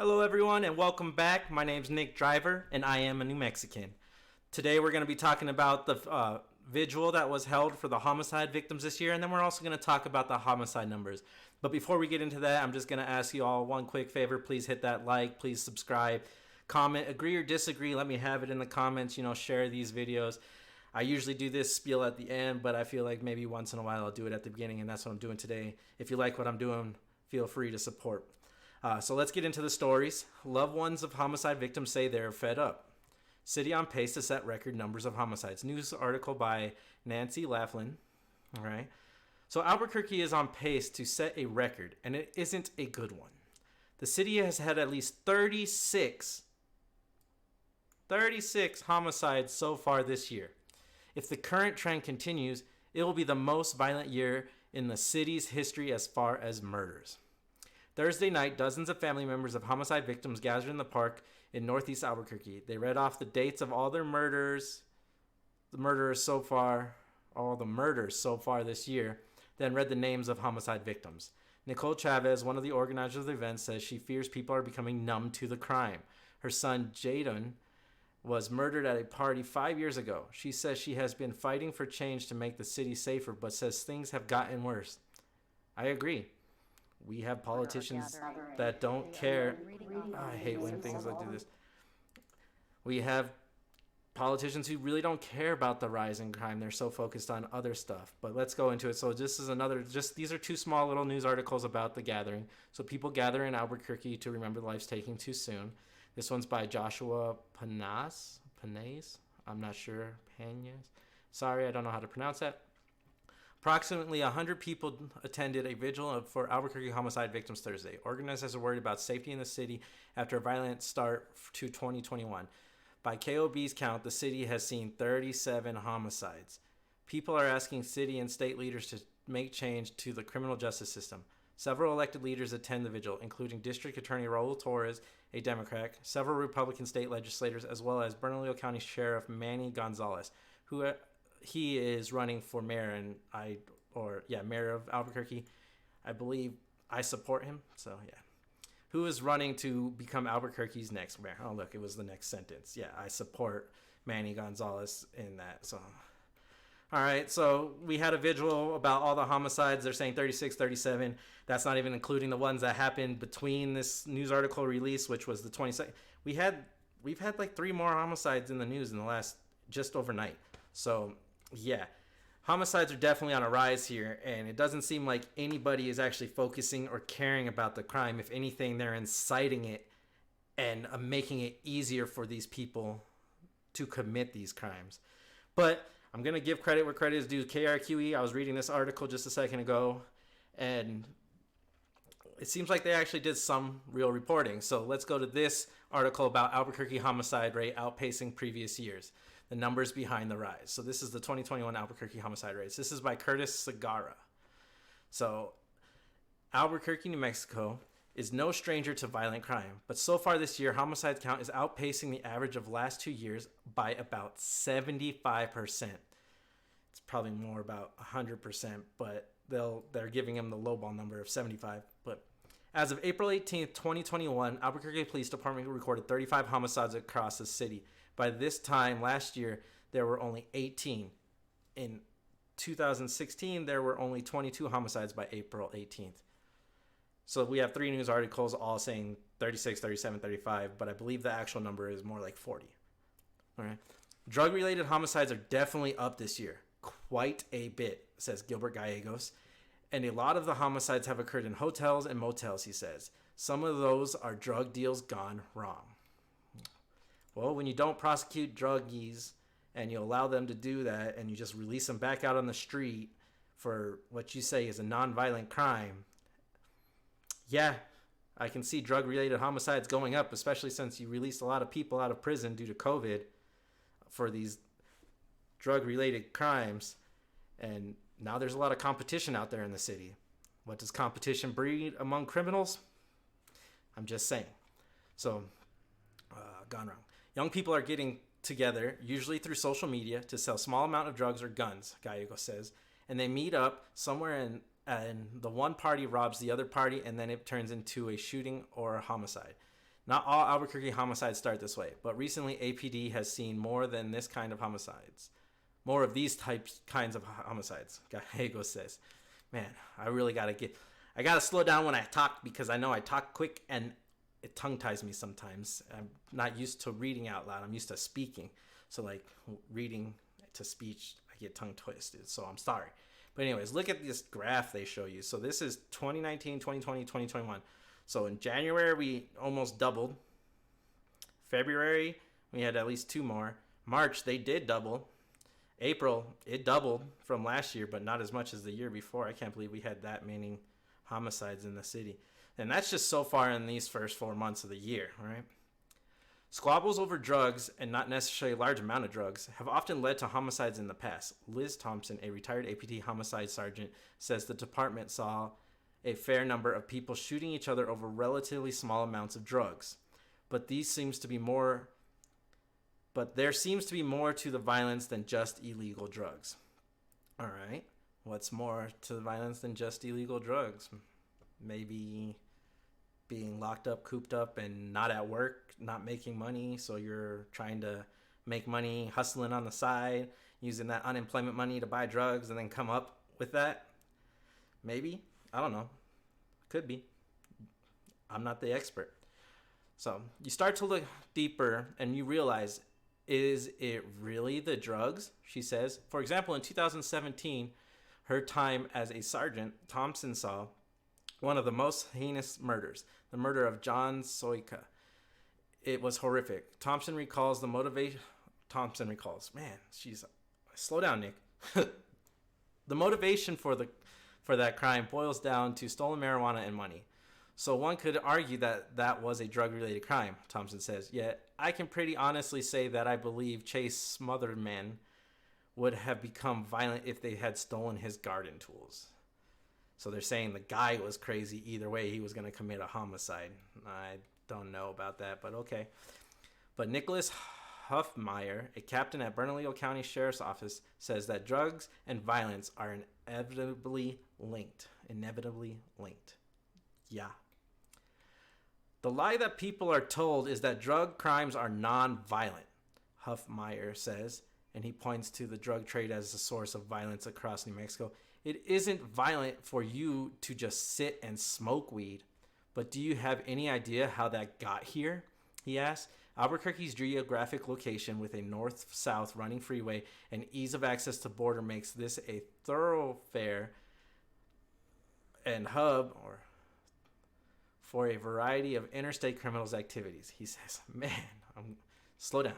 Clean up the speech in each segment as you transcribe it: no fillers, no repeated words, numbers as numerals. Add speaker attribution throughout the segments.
Speaker 1: Hello, everyone, and welcome back. My name's Nick Driver, and I am a New Mexican. Today, we're going to be talking about the vigil that was held for the homicide victims this year, and then we're also going to talk about the homicide numbers. But before we get into that, I'm just going to ask you all one quick favor. Please hit that like, please subscribe, comment, agree or disagree. Let me have it in the comments. Share these videos. I usually do this spiel at the end, but I feel like maybe once in a while I'll do it at the beginning, and that's what I'm doing today. If you like what I'm doing, feel free to support. So let's get into the stories. Loved ones of homicide victims say they're fed up. City on pace to set record numbers of homicides. News article by Nancy Laughlin. All right. So Albuquerque is on pace to set a record, and it isn't a good one. The city has had at least 36 homicides so far this year. If the current trend continues, it will be the most violent year in the city's history as far as murders. Thursday night, dozens of family members of homicide victims gathered in the park in northeast Albuquerque. They read off the dates of all the murders so far this year, then read the names of homicide victims. Nicole Chavez, one of the organizers of the event, says she fears people are becoming numb to the crime. Her son, Jaden, was murdered at a party 5 years ago. She says she has been fighting for change to make the city safer, but says things have gotten worse. I agree. We have politicians that don't care. I hate when things like this. We have politicians who really don't care about the rise in crime. They're so focused on other stuff. But let's go into it. So this is these are two small little news articles about the gathering. So people gather in Albuquerque to remember life's taking too soon. This one's by Joshua Panaz. I'm not sure. Panaz. Sorry, I don't know how to pronounce that. Approximately 100 people attended a vigil for Albuquerque homicide victims Thursday. Organizers are worried about safety in the city after a violent start to 2021. By KOB's count, the city has seen 37 homicides. People are asking city and state leaders to make change to the criminal justice system. Several elected leaders attend the vigil, including District Attorney Raul Torres, a Democrat, several Republican state legislators, as well as Bernalillo County Sheriff Manny Gonzalez, who he is running for mayor mayor of Albuquerque. I believe I support him. So yeah, who is running to become Albuquerque's next mayor? Oh look, it was the next sentence. Yeah, I support Manny Gonzalez in that. So all right, so we had a vigil about all the homicides. They're saying 36, 37. That's not even including the ones that happened between this news article release, which was the 22nd. We've had like 3 more homicides in the news in the last just overnight. So yeah, homicides are definitely on a rise here, and it doesn't seem like anybody is actually focusing or caring about the crime. If anything, they're inciting it and making it easier for these people to commit these crimes. But I'm going to give credit where credit is due. KRQE, I was reading this article just a second ago, and it seems like they actually did some real reporting. So let's go to this article about Albuquerque homicide rate outpacing previous years. The numbers behind the rise. So this is the 2021 Albuquerque homicide rates. This is by Curtis Segarra. So Albuquerque, New Mexico is no stranger to violent crime, but so far this year, homicide count is outpacing the average of last 2 years by about 75%. It's probably more about 100%, but they're giving him the lowball number of 75. But as of April 18th, 2021, Albuquerque Police Department recorded 35 homicides across the city. By this time last year, there were only 18. In 2016, there were only 22 homicides by April 18th. So we have 3 news articles all saying 36, 37, 35, but I believe the actual number is more like 40. All right. Drug-related homicides are definitely up this year. Quite a bit, says Gilbert Gallegos. And a lot of the homicides have occurred in hotels and motels, he says. Some of those are drug deals gone wrong. Well, when you don't prosecute druggies and you allow them to do that and you just release them back out on the street for what you say is a nonviolent crime, yeah, I can see drug-related homicides going up, especially since you released a lot of people out of prison due to COVID for these drug-related crimes. And now there's a lot of competition out there in the city. What does competition breed among criminals? I'm just saying. So, gone wrong. Young people are getting together, usually through social media, to sell small amount of drugs or guns, Gallegos says. And they meet up somewhere and the one party robs the other party, and then it turns into a shooting or a homicide. Not all Albuquerque homicides start this way, but recently APD has seen more than this kind of homicides. More of these kinds of homicides, Gallego says. Man, I really got to slow down when I talk because I know I talk quick and it tongue-ties me sometimes. I'm not used to reading out loud. I'm used to speaking. So like reading to speech, I get tongue twisted. So I'm sorry. But anyways, look at this graph they show you. So this is 2019, 2020, 2021. So in January, we almost doubled. February, we had at least 2 more. March, they did double. April, it doubled from last year, but not as much as the year before. I can't believe we had that many homicides in the city. And that's just so far in these first 4 months of the year, right? Squabbles over drugs, and not necessarily a large amount of drugs, have often led to homicides in the past. Liz Thompson, a retired APT homicide sergeant, says the department saw a fair number of people shooting each other over relatively small amounts of drugs. But there seems to be more to the violence than just illegal drugs. All right. What's more to the violence than just illegal drugs? Maybe being locked up, cooped up, and not at work, not making money. So you're trying to make money, hustling on the side, using that unemployment money to buy drugs and then come up with that. Maybe. I don't know. Could be. I'm not the expert. So you start to look deeper and you realize, is it really the drugs? She says. For example, in 2017, her time as a sergeant, Thompson saw one of the most heinous murders, the murder of John Soika. It was horrific. Thompson recalls, man, slow down, Nick. The motivation for that crime boils down to stolen marijuana and money. So one could argue that was a drug-related crime, Thompson says. Yet I can pretty honestly say that I believe Chase Smotherman would have become violent if they had stolen his garden tools. So they're saying the guy was crazy. Either way, he was going to commit a homicide. I don't know about that, but okay. But Nicholas Huffmeyer, a captain at Bernalillo County Sheriff's Office, says that drugs and violence are inevitably linked. Yeah. The lie that people are told is that drug crimes are non-violent, Huffmeyer says, and he points to the drug trade as the source of violence across New Mexico. It isn't violent for you to just sit and smoke weed, but do you have any idea how that got here? He asked. Albuquerque's geographic location with a north-south running freeway and ease of access to border makes this a thoroughfare and hub for a variety of interstate criminals activities. He says, man, slow down.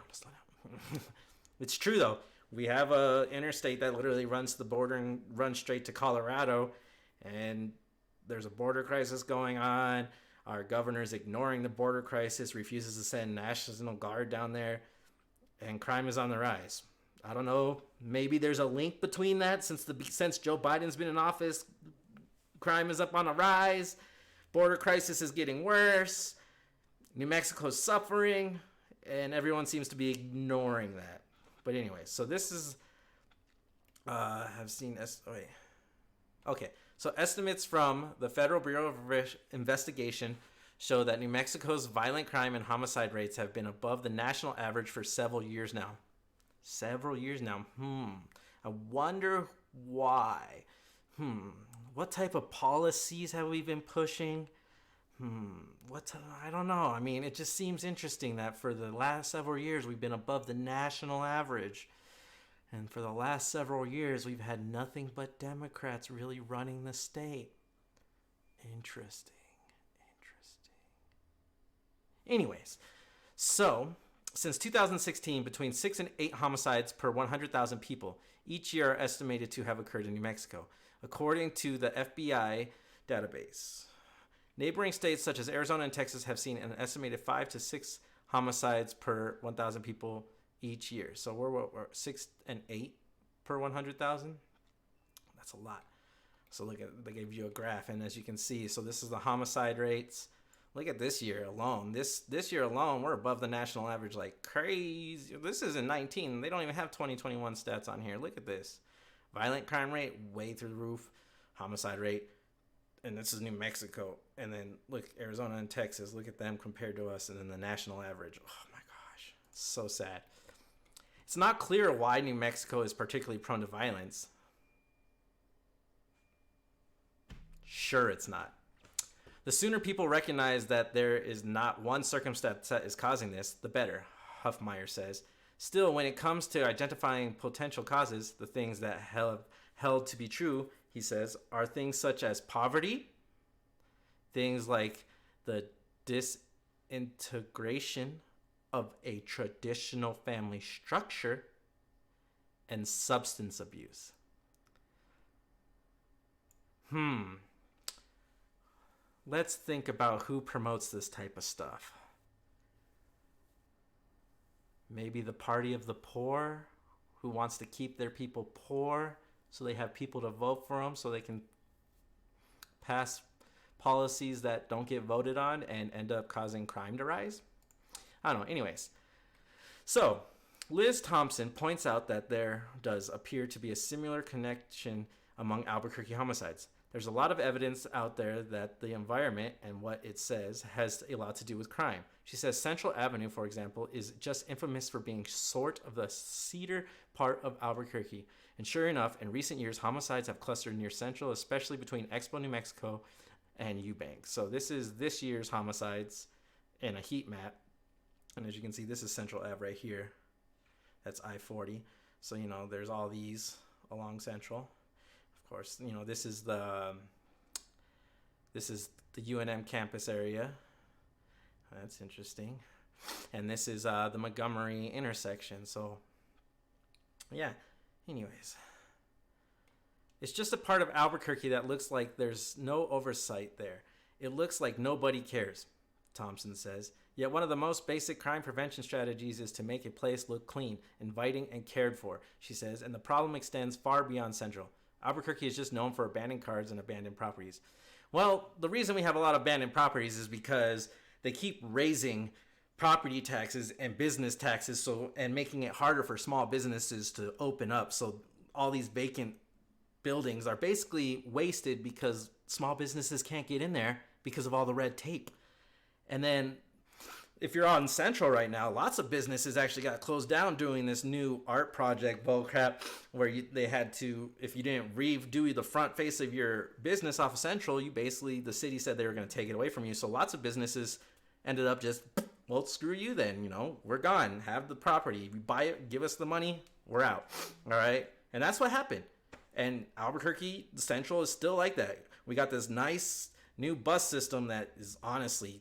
Speaker 1: It's true, though. We have a interstate that literally runs to the border and runs straight to Colorado, and there's a border crisis going on. Our governor's ignoring the border crisis, refuses to send National Guard down there, and crime is on the rise. I don't know. Maybe there's a link between that since Joe Biden's been in office. Crime is up on the rise. Border crisis is getting worse. New Mexico's suffering, and everyone seems to be ignoring that. But anyway, so this is, so estimates from the Federal Bureau of Investigation show that New Mexico's violent crime and homicide rates have been above the national average for several years now. I wonder why. What type of policies have we been pushing? I don't know. I mean, it just seems interesting that for the last several years, we've been above the national average. And for the last several years, we've had nothing but Democrats really running the state. Interesting. Anyways, so since 2016, between 6 and 8 homicides per 100,000 people each year are estimated to have occurred in New Mexico, according to the FBI database. Neighboring states such as Arizona and Texas have seen an estimated 5 to 6 homicides per 1,000 people each year. So we're 6 and 8 per 100,000. That's a lot. So they gave you a graph, and as you can see, so this is the homicide rates. Look at this year alone. This year alone, we're above the national average like crazy. This is in 19. They don't even have 2021 stats on here. Look at this. Violent crime rate, way through the roof. Homicide rate, and this is New Mexico. And then look, Arizona and Texas, look at them compared to us, and then the national average. Oh my gosh, it's so sad. It's not clear why New Mexico is particularly prone to violence. Sure, it's not. The sooner people recognize that there is not one circumstance that is causing this, the better, Huffmeyer says. Still, when it comes to identifying potential causes, the things that have held to be true, he says, are things such as poverty, things like the disintegration of a traditional family structure, and substance abuse. Let's think about who promotes this type of stuff. Maybe the party of the poor, who wants to keep their people poor so they have people to vote for them so they can pass policies that don't get voted on and end up causing crime to rise. I don't know. Anyways, so Liz Thompson points out that there does appear to be a similar connection among Albuquerque homicides. There's a lot of evidence out there that the environment and what it says has a lot to do with crime. She says Central Avenue, for example, is just infamous for being sort of the cedar part of Albuquerque. And sure enough, in recent years, homicides have clustered near Central, especially between Expo, New Mexico, and Eubank. So this is this year's homicides in a heat map. And as you can see, this is Central Ave right here. That's I-40. So, there's all these along Central. Of course, this is the UNM campus area. That's interesting. And this is the Montgomery intersection. So, yeah. Anyways. It's just a part of Albuquerque that looks like there's no oversight there. It looks like nobody cares, Thompson says. Yet one of the most basic crime prevention strategies is to make a place look clean, inviting, and cared for, she says, and the problem extends far beyond Central. Albuquerque is just known for abandoned cars and abandoned properties. Well, the reason we have a lot of abandoned properties is because they keep raising property taxes and business taxes and making it harder for small businesses to open up. So all these vacant buildings are basically wasted because small businesses can't get in there because of all the red tape. And then if you're on Central right now, lots of businesses actually got closed down doing this new art project bullcrap where they had to, if you didn't redo the front face of your business off of Central, the city said they were going to take it away from you. So lots of businesses ended up just, well, screw you then, we're gone. Have the property. You buy it, give us the money, we're out. All right? And that's what happened. And Albuquerque Central is still like that. We got this nice new bus system that is honestly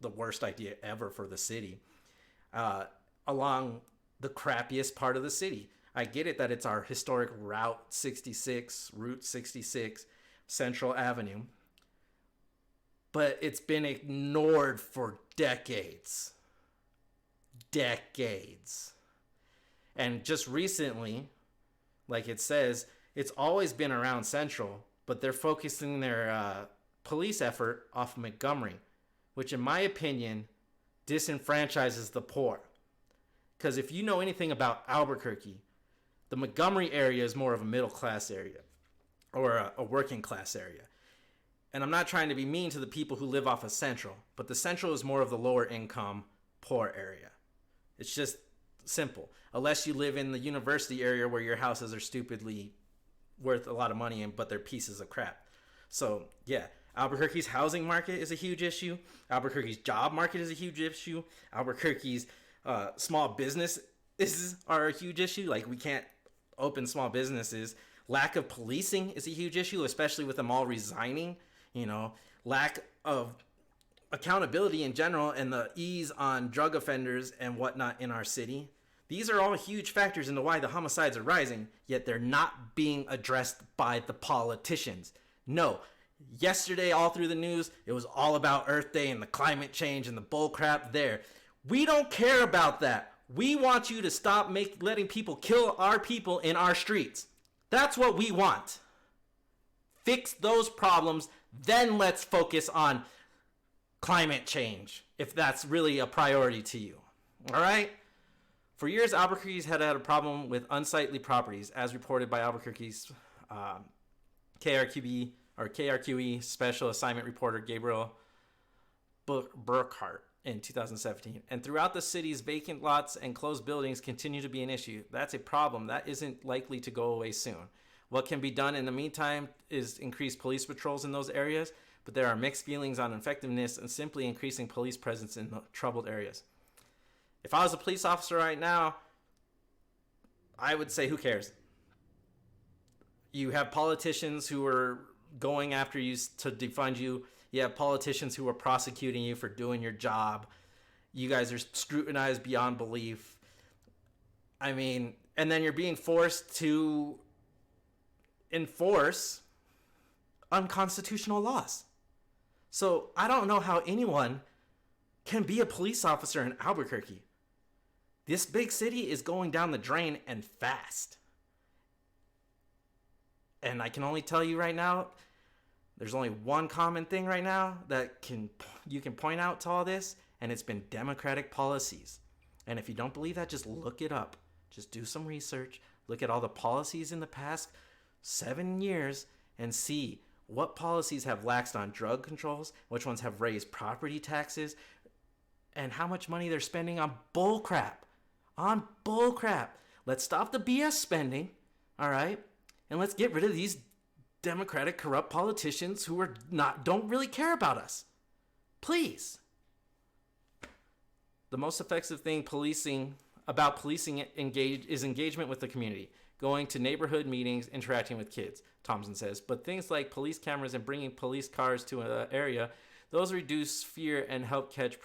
Speaker 1: the worst idea ever for the city, along the crappiest part of the city. I get it that it's our historic Route 66, Central Avenue, but it's been ignored for decades. And just recently, like it says, it's always been around Central, but they're focusing their police effort off Montgomery, which in my opinion disenfranchises the poor. Because if you know anything about Albuquerque, the Montgomery area is more of a middle class area or a working class area. And I'm not trying to be mean to the people who live off of Central, but the Central is more of the lower income, poor area. It's just simple. Unless you live in the university area where your houses are stupidly worth a lot of money, but they're pieces of crap. So, yeah. Albuquerque's housing market is a huge issue. Albuquerque's job market is a huge issue. Albuquerque's small businesses are a huge issue. Like, we can't open small businesses. Lack of policing is a huge issue, especially with them all resigning. Lack of accountability in general and the ease on drug offenders and whatnot in our city. These are all huge factors into why the homicides are rising, yet they're not being addressed by the politicians. No. Yesterday, all through the news, it was all about Earth Day and the climate change and the bull crap there. We don't care about that. We want you to stop letting people kill our people in our streets. That's what we want. Fix those problems, then let's focus on climate change, if that's really a priority to you. All right? For years, Albuquerque's had a problem with unsightly properties, as reported by Albuquerque's KRQB or KRQE special assignment reporter Gabriel Burkhart in 2017. And throughout the city's vacant lots and closed buildings continue to be an issue. That's a problem that isn't likely to go away soon. What can be done in the meantime is increase police patrols in those areas, but there are mixed feelings on effectiveness and simply increasing police presence in the troubled areas. If I was a police officer right now, I would say, who cares? You have politicians who are going after you to defund you. You have politicians who are prosecuting you for doing your job. You guys are scrutinized beyond belief. I mean, and then you're being forced to enforce unconstitutional laws. So I don't know how anyone can be a police officer in Albuquerque. This big city is going down the drain and fast. And I can only tell you right now, there's only one common thing right now that you can point out to all this, and it's been Democratic policies. And if you don't believe that, just look it up. Just do some research. Look at all the policies in the past 7 years and see what policies have laxed on drug controls, which ones have raised property taxes, and how much money they're spending on bullcrap. On bullcrap. Let's stop the BS spending, all right? And let's get rid of these Democratic corrupt politicians who don't really care about us. Please. The most effective thing about policing is engagement with the community, going to neighborhood meetings, interacting with kids, Thompson says. But things like police cameras and bringing police cars to an area, those reduce fear and help catch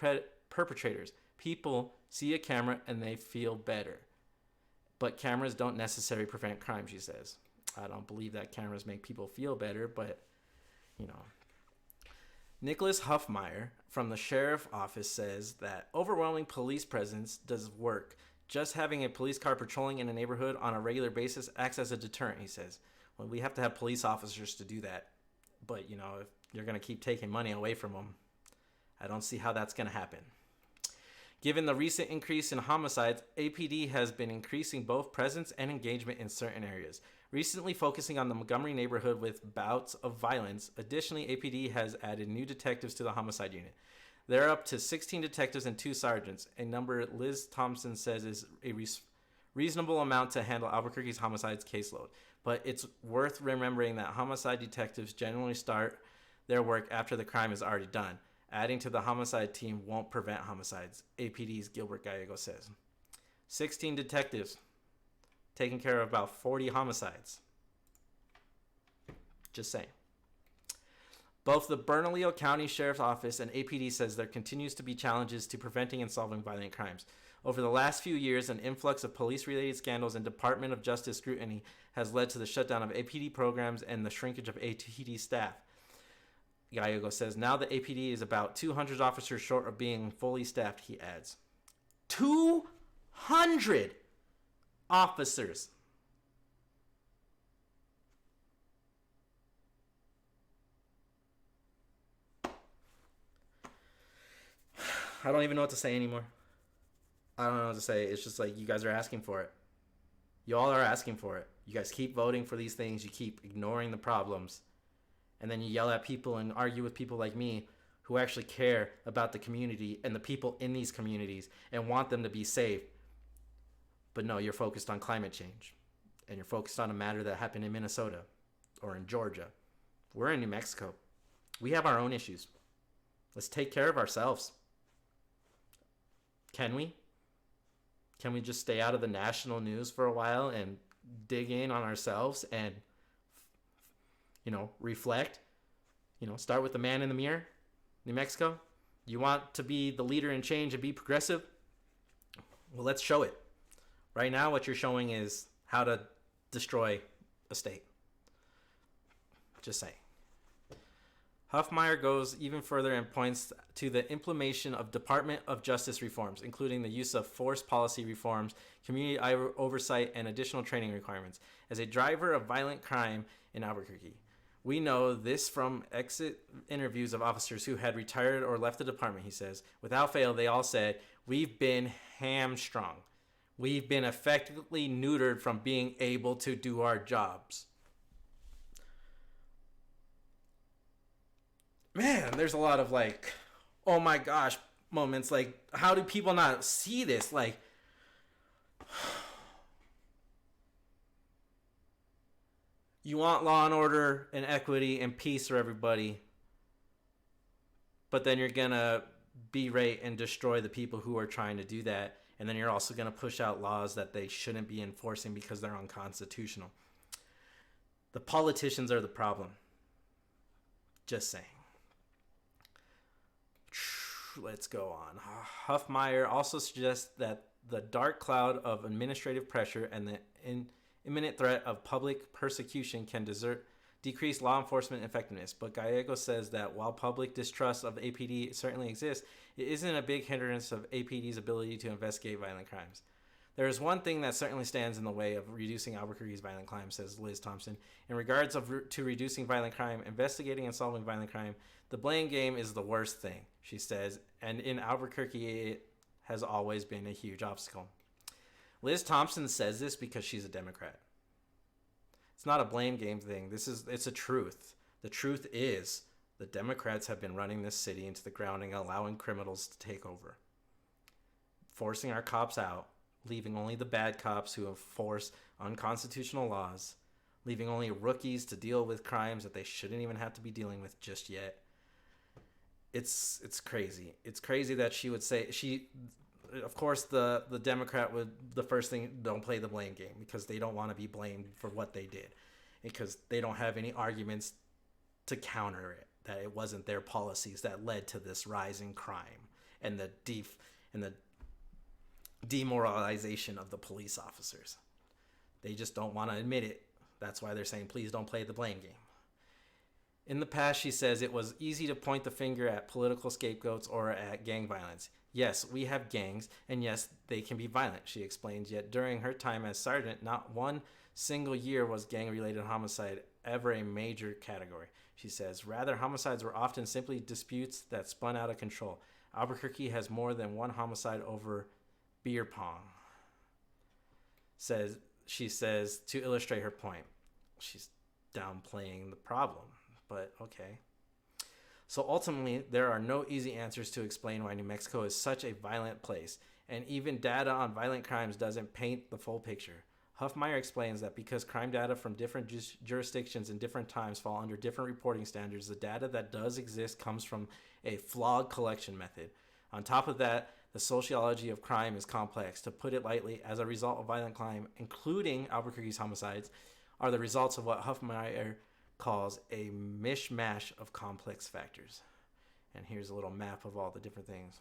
Speaker 1: perpetrators. People see a camera and they feel better. But cameras don't necessarily prevent crime, she says. I don't believe that cameras make people feel better, but, you know. Nicholas Huffmeyer from the sheriff's office says that overwhelming police presence does work. Just having a police car patrolling in a neighborhood on a regular basis acts as a deterrent, he says. Well, we have to have police officers to do that. But, you know, if you're going to keep taking money away from them, I don't see how that's going to happen. Given the recent increase in homicides, APD has been increasing both presence and engagement in certain areas, recently focusing on the Montgomery neighborhood with bouts of violence. Additionally, APD has added new detectives to the homicide unit. They're up to 16 detectives and 2 sergeants, a number Liz Thompson says is a reasonable amount to handle Albuquerque's homicides caseload. But it's worth remembering that homicide detectives generally start their work after the crime is already done. Adding to the homicide team won't prevent homicides, APD's Gilbert Gallego says. 16 detectives taking care of about 40 homicides. Just saying. Both the Bernalillo County Sheriff's Office and APD says there continues to be challenges to preventing and solving violent crimes. Over the last few years, an influx of police-related scandals and Department of Justice scrutiny has led to the shutdown of APD programs and the shrinkage of APD staff. Gallego says now the APD is about 200 officers short of being fully staffed, he adds. 200 officers. I don't even know what to say anymore. I don't know what to say. It's just like you guys are asking for it. Y'all are asking for it. You guys keep voting for these things. You keep ignoring the problems. And then you yell at people and argue with people like me who actually care about the community and the people in these communities and want them to be safe. But no, you're focused on climate change. And you're focused on a matter that happened in Minnesota or in Georgia. We're in New Mexico. We have our own issues. Let's take care of ourselves. Can we? Can we just stay out of the national news for a while and dig in on ourselves and, reflect? Start with the man in the mirror, New Mexico. You want to be the leader in change and be progressive? Well, let's show it. Right now, what you're showing is how to destroy a state. Just saying. Huffmeyer goes even further and points to the implementation of Department of Justice reforms, including the use of force policy reforms, community oversight, and additional training requirements, as a driver of violent crime in Albuquerque. We know this from exit interviews of officers who had retired or left the department, he says. Without fail, they all said, we've been hamstrung. We've been effectively neutered from being able to do our jobs. man, there's a lot of like, oh my gosh moments. Like, how do people not see this? Like, you want law and order and equity and peace for everybody, but then you're gonna berate and destroy the people who are trying to do that, and then you're also gonna push out laws that they shouldn't be enforcing because they're unconstitutional. The politicians are the problem. Just saying. Let's go on. Huffmeyer also suggests that the dark cloud of administrative pressure and the imminent threat of public persecution can decrease law enforcement effectiveness. But Gallego says that while public distrust of APD certainly exists, it isn't a big hindrance of APD's ability to investigate violent crimes. There is one thing that certainly stands in the way of reducing Albuquerque's violent crime, says Liz Thompson. In regards to reducing violent crime, investigating and solving violent crime, the blame game is the worst thing, she says, and in Albuquerque it has always been a huge obstacle. Liz Thompson says this because she's a Democrat. It's not a blame game thing. It's a truth. The truth is the Democrats have been running this city into the ground and allowing criminals to take over, forcing our cops out, leaving only the bad cops who enforce unconstitutional laws, leaving only rookies to deal with crimes that they shouldn't even have to be dealing with just yet. It's crazy. It's crazy that she would say of course the Democrat would, the first thing, don't play the blame game because they don't want to be blamed for what they did, because they don't have any arguments to counter it, that it wasn't their policies that led to this rise in crime and the demoralization of the police officers. They just don't want to admit it. That's why they're saying, please don't play the blame game. In the past, she says, it was easy to point the finger at political scapegoats or at gang violence. Yes, we have gangs, and yes, they can be violent, she explains. Yet during her time as sergeant, not one single year was gang-related homicide ever a major category, she says. Rather, homicides were often simply disputes that spun out of control. Albuquerque has more than one homicide over beer pong, she says, to illustrate her point. She's downplaying the problem, but okay. So ultimately, there are no easy answers to explain why New Mexico is such a violent place, and even data on violent crimes doesn't paint the full picture. Huffmeyer explains that because crime data from different jurisdictions in different times fall under different reporting standards, the data that does exist comes from a flawed collection method. On top of that, the sociology of crime is complex. To put it lightly, as a result of violent crime, including Albuquerque's homicides, are the results of what Huffmeyer calls a mishmash of complex factors. And here's a little map of all the different things.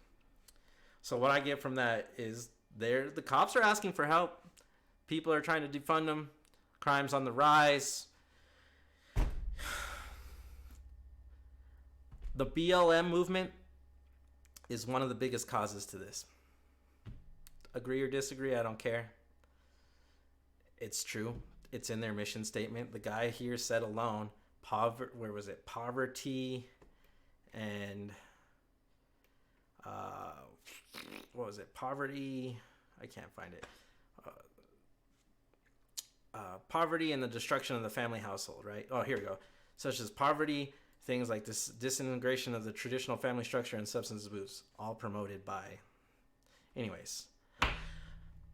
Speaker 1: So what I get from that is the cops are asking for help. People are trying to defund them. Crime's on the rise. The BLM movement is one of the biggest causes to this. Agree or disagree, I don't care. It's true. It's in their mission statement. The guy here said alone, poverty and poverty, I can't find it. Poverty and the destruction of the family household, right? Oh, here we go. Such as poverty, things like this disintegration of the traditional family structure and substance abuse, all promoted by. Anyways,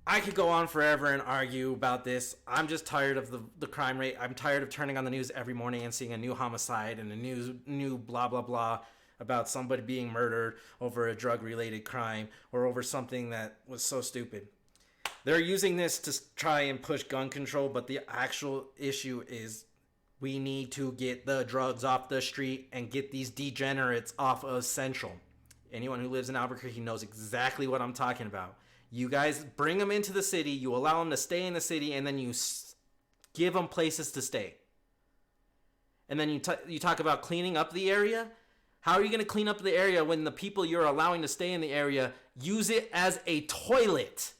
Speaker 1: I could go on forever and argue about this. I'm just tired of the crime rate. I'm tired of turning on the news every morning and seeing a new homicide and a new blah, blah, blah about somebody being murdered over a drug-related crime or over something that was so stupid. They're using this to try and push gun control, but the actual issue is we need to get the drugs off the street and get these degenerates off of Central. Anyone who lives in Albuquerque knows exactly what I'm talking about. You guys bring them into the city, you allow them to stay in the city, and then you give them places to stay. And then you talk about cleaning up the area. How are you going to clean up the area when the people you're allowing to stay in the area use it as a toilet?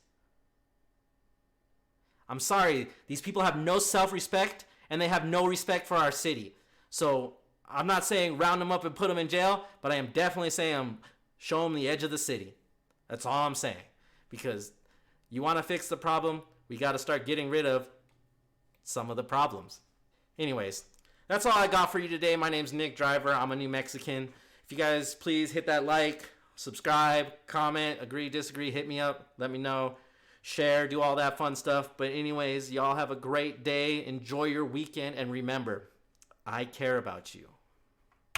Speaker 1: I'm sorry, these people have no self-respect and they have no respect for our city. So I'm not saying round them up and put them in jail, but I am definitely saying show them the edge of the city. That's all I'm saying. Because you want to fix the problem, we got to start getting rid of some of the problems. Anyways, That's all I got for you today. My name's Nick Driver. I'm a New Mexican. If you guys please hit that like, subscribe, comment, agree, disagree, hit me up, let me know, share, do all that fun stuff. But anyways, y'all have a great day. Enjoy your weekend. And remember, I care about you.